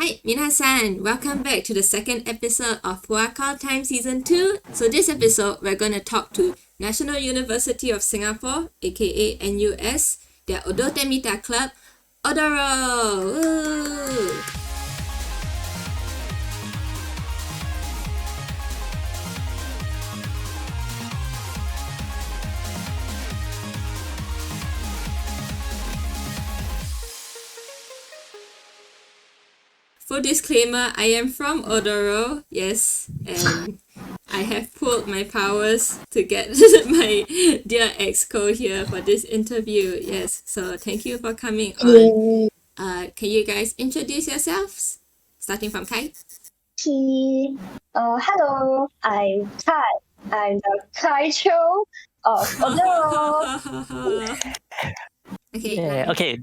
Hi, minasan! Welcome back to the second episode of Fuwa Call Time Season 2. So this episode, we're going to talk to National University of Singapore, aka NUS, their Odotemita Club, Odoro! Woo! Full disclaimer, I am from Odoro, yes, and I have pulled my powers to get my dear exco here for this interview. Yes, so thank you for coming on. Can you guys introduce yourselves? Starting from Kai. Hello, I'm Kai. I'm the Kai Cho of Odoro. Okay, Yeah, Lan. okay.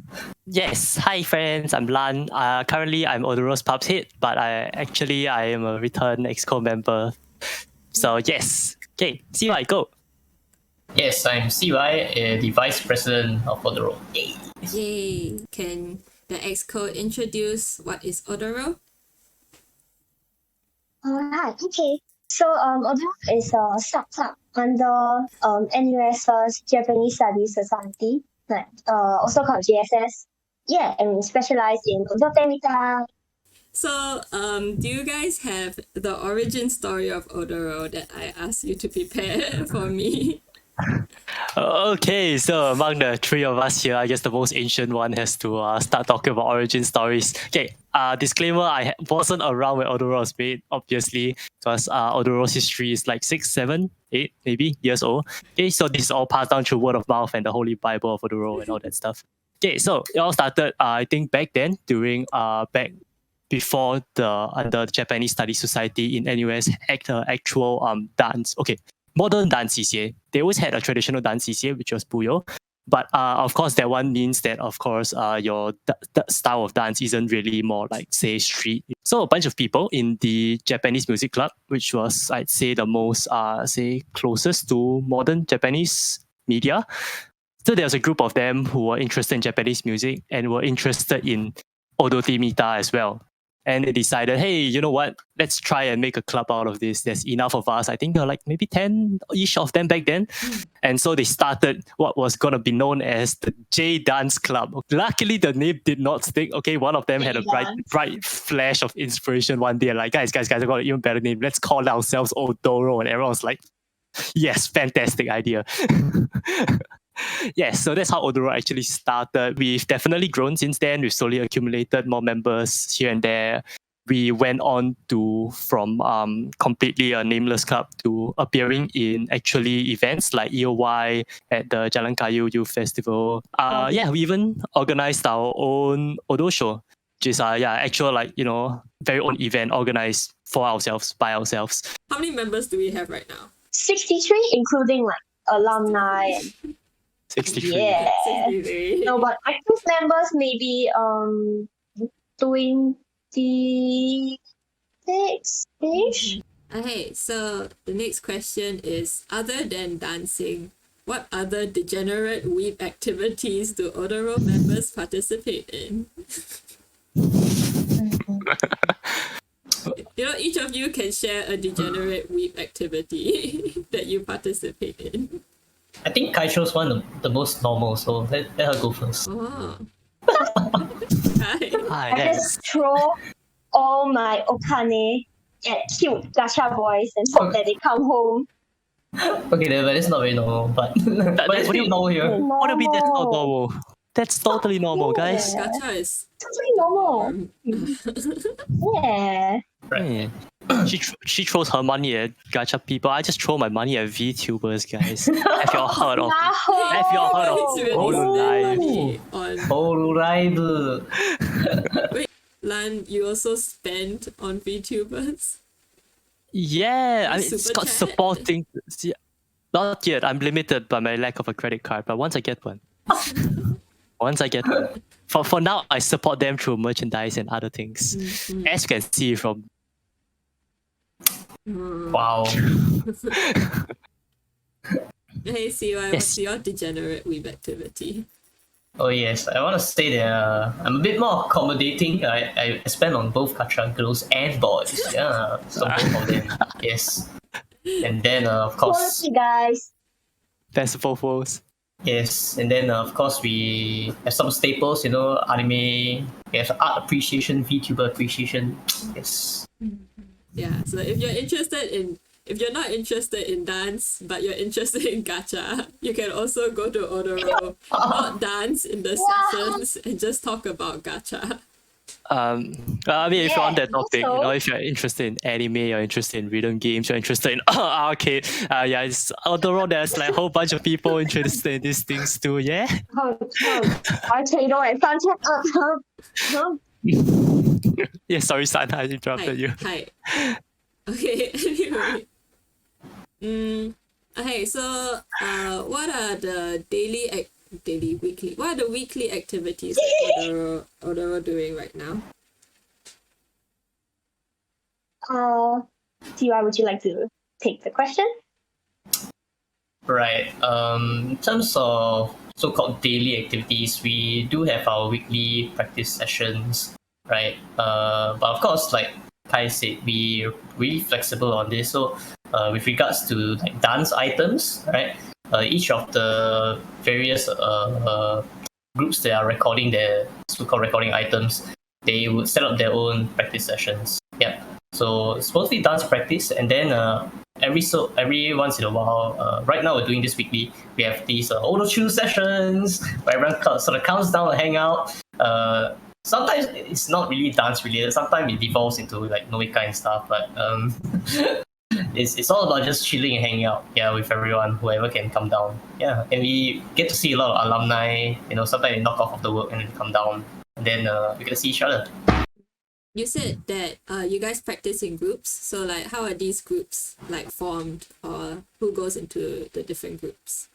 Yes. Hi friends, I'm Lan. Currently I'm Odoro's pub's head, but I am a return exco member. So yes. Okay, see I go. Yes, I'm CY, the Vice President of Odoro. Yay! Can the exco introduce what is Odoro? Hi, okay. So Odoro is a sub-club under NUS's Japanese Studies Society, also called JSS. Yeah, and we specialize in Odotemita. So, do you guys have the origin story of Odoro that I asked you to prepare for me? Okay, so among the three of us here, I guess the most ancient one has to start talking about origin stories. Okay, disclaimer, wasn't around when Odoro was made, obviously, because Odoro's history is like 6, 7, 8 maybe years old. Okay, so this is all passed down through word of mouth and the Holy Bible of Odoro and all that stuff. Okay, so it all started, I think back then, back before under the Japanese Study Society in NUS actual dance. Okay, modern dance CCA. They always had a traditional dance CCA, which was Puyo. But of course, that one means that, of course, your style of dance isn't really more like, say, street. So a bunch of people in the Japanese music club, which was, I'd say, the most, closest to modern Japanese media. So there was a group of them who were interested in Japanese music and were interested in Odotimita as well. And they decided, hey, you know what? Let's try and make a club out of this. There's enough of us. I think there were like maybe 10-ish of them back then. And so they started what was going to be known as the J Dance Club. Luckily, the name did not stick. Okay, one of them had a bright flash of inspiration one day. Like, guys, I got an even better name. Let's call ourselves Odoro. And everyone was like, yes, fantastic idea. Yes, so that's how Odoro actually started. We've definitely grown since then. We've slowly accumulated more members here and there. We went on to from completely a nameless club to appearing in actually events like EOY at the Jalan Kayu Youth Festival. Yeah, we even organized our own Odo show, which is actual very own event organized for ourselves by ourselves. How many members do we have right now? 63, including like alumni and 63. yeah. 63. No, but active members maybe 26-ish. Okay, so the next question is, other than dancing, what other degenerate weeb activities do Odoro members participate in? Each of you can share a degenerate weeb activity that you participate in. I think Kai chose one the most normal, so let her go first. Oh. Hi. I just throw all my okane at cute gacha boys and hope that they come home. Okay, but it's not very normal, but it's pretty normal here. What do you mean that's not normal? That's totally normal, guys. Gacha is totally normal. Yeah. Right. She throws her money at gacha people. I just throw my money at VTubers, guys. Have y'all heard of Hololive? Hololive. Wait, Lan, you also spend on VTubers? Yeah, I mean, it's Super got chat? supporting. See, not yet. I'm limited by my lack of a credit card, but once I get one. For now, I support them through merchandise and other things. Mm-hmm. As you can see from. Wow. Hey, CY, what's your degenerate weeb activity? Oh yes, I want to say that I'm a bit more accommodating. I spend on both gacha girls and boys. Yeah, so both of them. Yes, and then of course, Quality, guys. Best of both worlds. yes, and then of course we have some staples. You know, anime. We have art appreciation, VTuber appreciation. Yes. Yeah, so if you're not interested in dance but you're interested in gacha, you can also go to Odoro, not dance in the sessions and just talk about gacha. I mean, if you're on that topic, also- you know, if you're interested in anime, you're interested in rhythm games, you're interested in arcade, yeah, it's although there's like a whole bunch of people interested in these things too, yeah. Arcado and Sunset. Yeah, sorry, San, I interrupted you. Hi. Okay, anyway. Okay, so what are the what are the weekly activities that Odoro doing right now? Siwa, would you like to take the question? Right. In terms of so-called daily activities, we do have our weekly practice sessions, right? But of course, like Kai said, we're really flexible on this. So, with regards to like dance items, right? Each of the various groups that are recording their so-called recording items, they would set up their own practice sessions. Yeah. So it's mostly dance practice, and then every once in a while, right now we're doing this weekly. We have these Odoro sessions where everyone sort of counts down and hang out. Sometimes it's not really dance related. Sometimes it devolves into like Noika and stuff, but it's all about just chilling and hanging out, yeah, with everyone, whoever can come down. Yeah, and we get to see a lot of alumni. You know, sometimes they knock off of the work and then come down, and then we get to see each other. You said that you guys practice in groups, so like how are these groups like formed, or who goes into the different groups?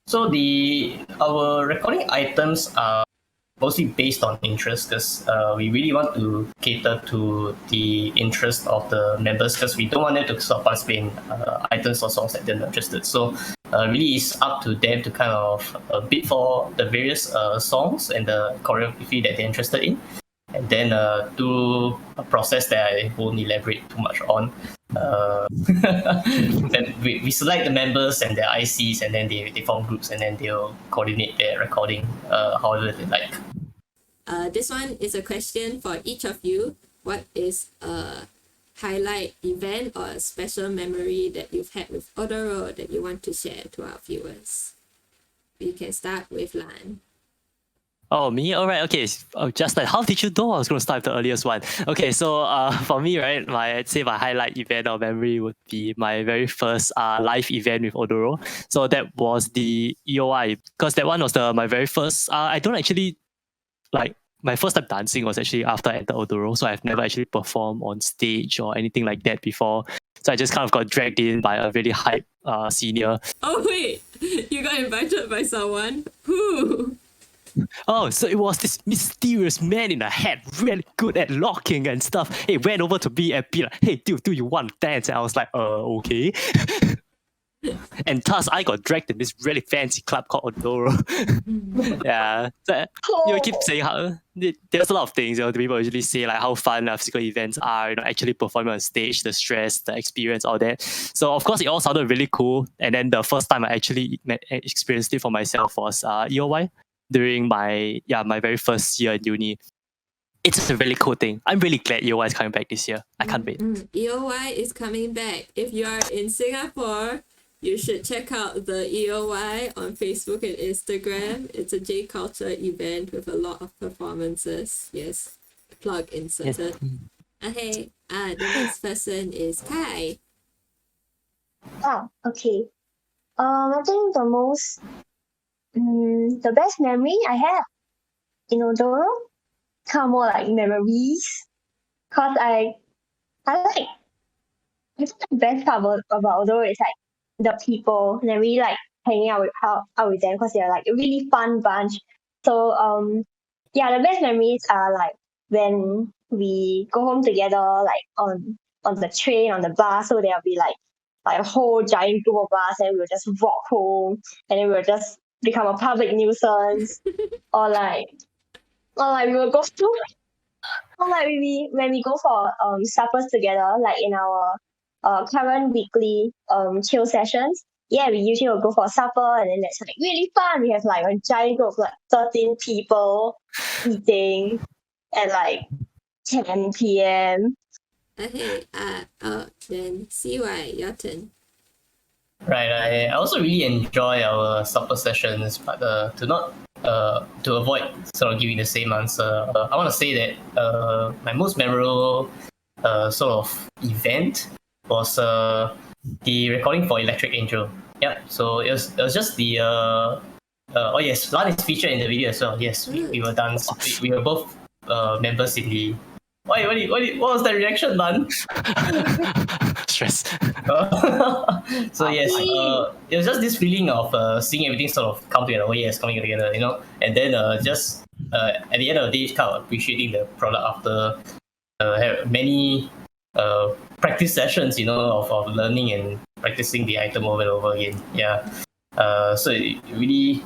So our recording items are mostly based on interest because we really want to cater to the interest of the members because we don't want them to sort of participate in items or songs that they're not interested. So really it's up to them to kind of bid for the various songs and the choreography that they're interested in. And then through a process that I won't elaborate too much on, then we select the members and their ICs, and then they form groups, and then they'll coordinate their recording however they like. This one is a question for each of you. What is a highlight event or a special memory that you've had with Odoro that you want to share to our viewers? We can start with Lan. Oh, me? All right. Okay. Just like, how did you know I was going to start with the earliest one? Okay, so for me, right, I'd say my highlight event or memory would be my very first live event with Odoro. So that was the EOI, because that one was my very first. I don't actually like my first time dancing was actually after I entered Odoro, so I've never actually performed on stage or anything like that before. So I just kind of got dragged in by a really hype senior. Oh wait, you got invited by someone? Who? Oh, so it was this mysterious man in a hat, really good at locking and stuff. He went over to me and be like, "Hey, dude, do you want to dance?" And I was like, okay. And thus, I got dragged in this really fancy club called Odoro. Yeah, so, keep saying how there's a lot of things. The people usually say like how fun physical events are. Actually performing on stage, the stress, the experience, all that. So of course, it all sounded really cool. And then the first time I actually experienced it for myself was EOY during my very first year in uni. It's a really cool thing. I'm really glad EOY is coming back this year. I can't wait. EOY is coming back. If you are in Singapore, you should check out the EOY on Facebook and Instagram. It's a J culture event with a lot of performances. Yes, plug inserted. Yes. Okay, the next person is Kai. Oh, okay. I think the best memory I have in Odoro, kind of more like memories, cause I think the best part about Odoro is like the people, and I really like hanging out with them because they're like a really fun bunch. So the best memories are like when we go home together, like on the train, on the bus. So there'll be like like a whole giant group of us, and we'll just walk home, and then we'll just become a public nuisance, or like we will go to, or like when we go for suppers together, like in our current weekly chill sessions. Yeah, we usually will go for supper, and then that's like really fun. We have like a giant group of like 13 people eating at like 10 p.m. Okay, then CY, your turn. Right, I also really enjoy our supper sessions, but to avoid sort of giving the same answer, I want to say that my most memorable sort of event was the recording for Electric Angel. Yeah, so it was just the oh yes, Lan is featured in the video as well. Yes, we were dance. We were both members in the. What was that reaction, Lan? Stress. So yes, it was just this feeling of seeing everything sort of come together. Oh yes, coming together, and then just at the end of the day, kind of appreciating the product after have many practice sessions, of learning and practicing the item over and over again. Yeah, so it really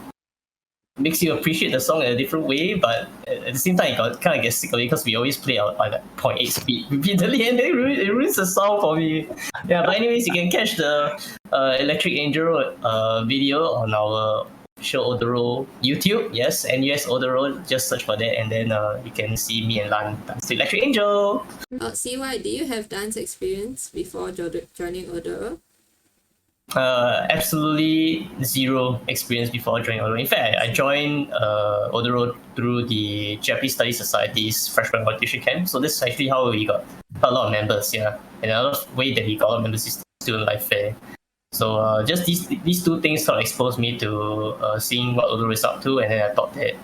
makes you appreciate the song in a different way, but at the same time, you kind of get sick of it because we always play out at like 0.8 speed repeatedly, and it ruins the song for me. Yeah, but anyways, you can catch the Electric Angel video on our official Odoro YouTube. Yes, NUS Odoro. Just search for that, and then you can see me and Lan dance to Electric Angel. CY, do you have dance experience before joining Odoro? Absolutely zero experience before joining Odoro. In fact, I joined Odoro through the Japanese Study Society's freshman orientation camp. So this is actually how we got a lot of members. Yeah, and another way that we got a lot of members is student life fair. So just these two things sort of exposed me to seeing what Odoro is up to, and then I thought that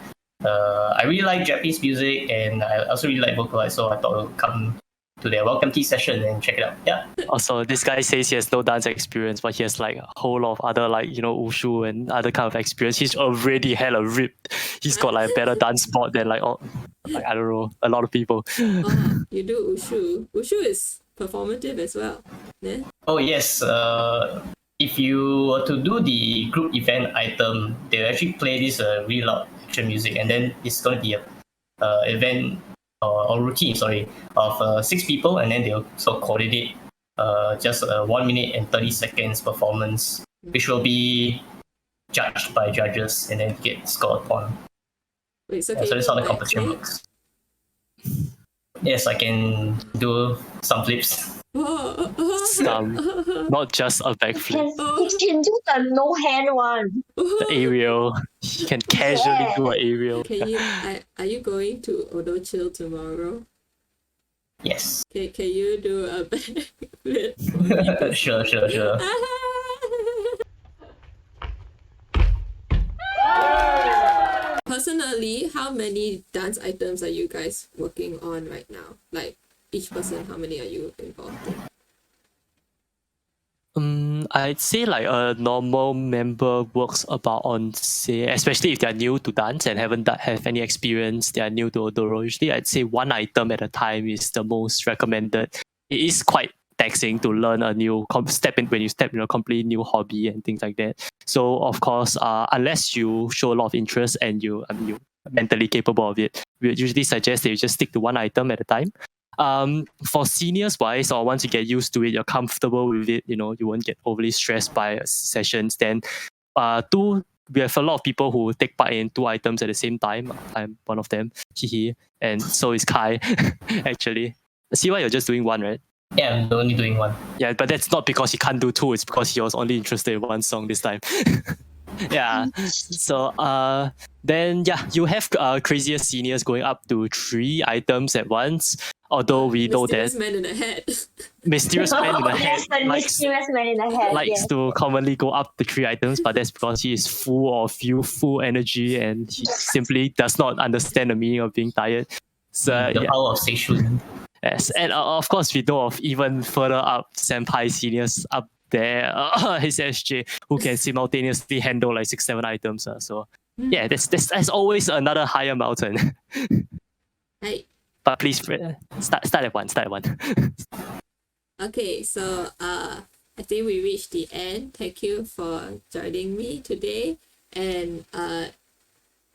I really like Japanese music, and I also really like vocalize. So I thought I would come to their welcome tea session and check it out. Yeah. Also, this guy says he has no dance experience, but he has like a whole lot of other like wushu and other kind of experience. He's already hella ripped. He's got like a better dance spot than like I don't know, a lot of people. Oh, you do wushu. Wushu is performative as well. Yeah. Oh yes. If you were to do the group event item, they'll actually play this really loud action music, and then it's going to be a event or routine, of 6 people, and then they'll sort of coordinate just a 1 minute and 30 seconds performance, which will be judged by judges and then get scored upon. Wait, so So that's how the competition works. Yes, I can do some flips. Some, not just a backflip. He can do the no hand one. The aerial. He can casually do an aerial. Are you going to Odo Chill tomorrow? Yes. Can you do a backflip? Sure. Personally, how many dance items are you guys working on right now? Like, each person, how many are you involved in? I'd say like a normal member works about on, say, especially if they're new to dance and haven't have any experience, they are new to Odoro. Usually I'd say one item at a time is the most recommended. It is quite taxing to learn a new when you step in a completely new hobby and things like that. So of course, unless you show a lot of interest and you're mentally capable of it, we would usually suggest that you just stick to one item at a time. For seniors wise, or once you get used to it, you're comfortable with it, you won't get overly stressed by sessions, then we have a lot of people who take part in 2 items at the same time. I'm one of them, and so is Kai. Actually, see why you're just doing one, right? Yeah, I'm only doing one. Yeah, but that's not because he can't do 2, it's because he was only interested in one song this time. Yeah, so then you have crazier seniors going up to 3 items at once. Although we know that Mysterious man in the head. Mysterious man in the head Yes, the mysterious man in the head. likes to commonly go up to 3 items, but that's because he is full of youthful energy and he simply does not understand the meaning of being tired. So The power of Seishun. yes, and of course we know of even further up senpai seniors up there, his SJ, who can simultaneously handle like 6-7 items. So yeah, that's always another higher mountain. Hey. But please start at one. Okay, so I think we reached the end. Thank you for joining me today. And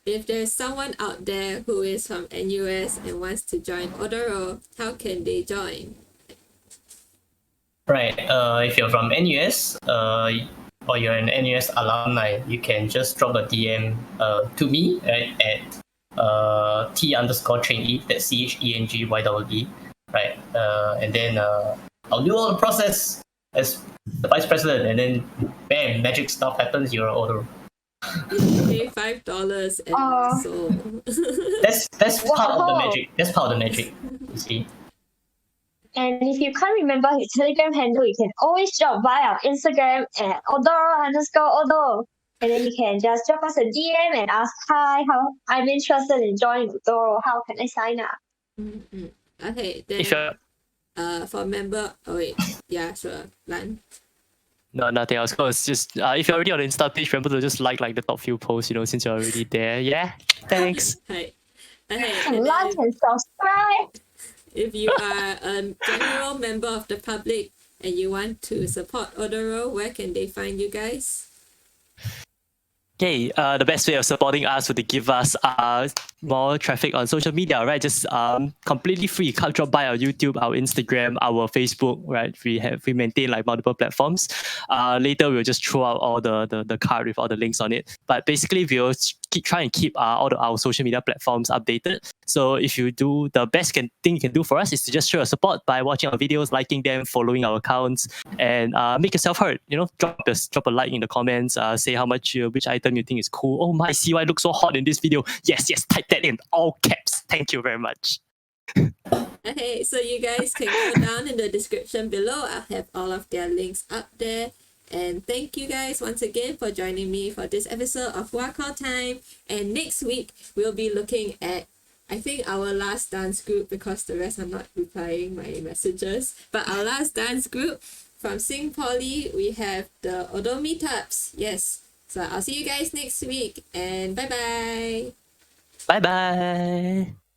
if there's someone out there who is from NUS and wants to join Odoro, how can they join? Right. If you're from NUS, or you're an NUS alumni, you can just drop a DM to me, right, at T_trainee, that's CHENGYEE, right? And then I'll do all the process as the vice president, and then bam, magic stuff happens. You're an Odoro. You pay $5 and you're sold. That's part of the Wow. magic. That's part of the magic. You see. And if you can't remember his Telegram handle, you can always drop by our Instagram at Odoro_Odo. And then you can just drop us a DM and ask, hi, how I'm interested in joining Odoro. How can I sign up? Okay, If then you're for member, oh wait, yeah, sure, Lan. No, nothing else. Cause just if you're already on the Insta page, remember to just like the top few posts. Since you're already there. Yeah. Thanks. Hi. Okay, And and like then and subscribe. if you are a general member of the public and you want to support Odoro, where can they find you guys? Okay, the best way of supporting us would to give us more traffic on social media, right? Just completely free. Come drop by our YouTube, our Instagram, our Facebook, right? We maintain like multiple platforms. Later we'll just throw out all the card with all the links on it. But basically we'll try and keep all our social media platforms updated. So if you do, the best thing you can do for us is to just show your support by watching our videos, liking them, following our accounts, and make yourself heard. Drop a like in the comments. Say how much which item you think is cool. Oh my, CY looks so hot in this video. Yes, type that in all caps. Thank you very much. Okay, so you guys can go down in the description below. I'll have all of their links up there. And thank you guys once again for joining me for this episode of Fuwa Call Time. And next week, we'll be looking at, I think, our last dance group, because the rest are not replying my messages. But our last dance group from Sing Poly, we have the Odo meetups. Yes. So I'll see you guys next week. And bye-bye. Bye bye.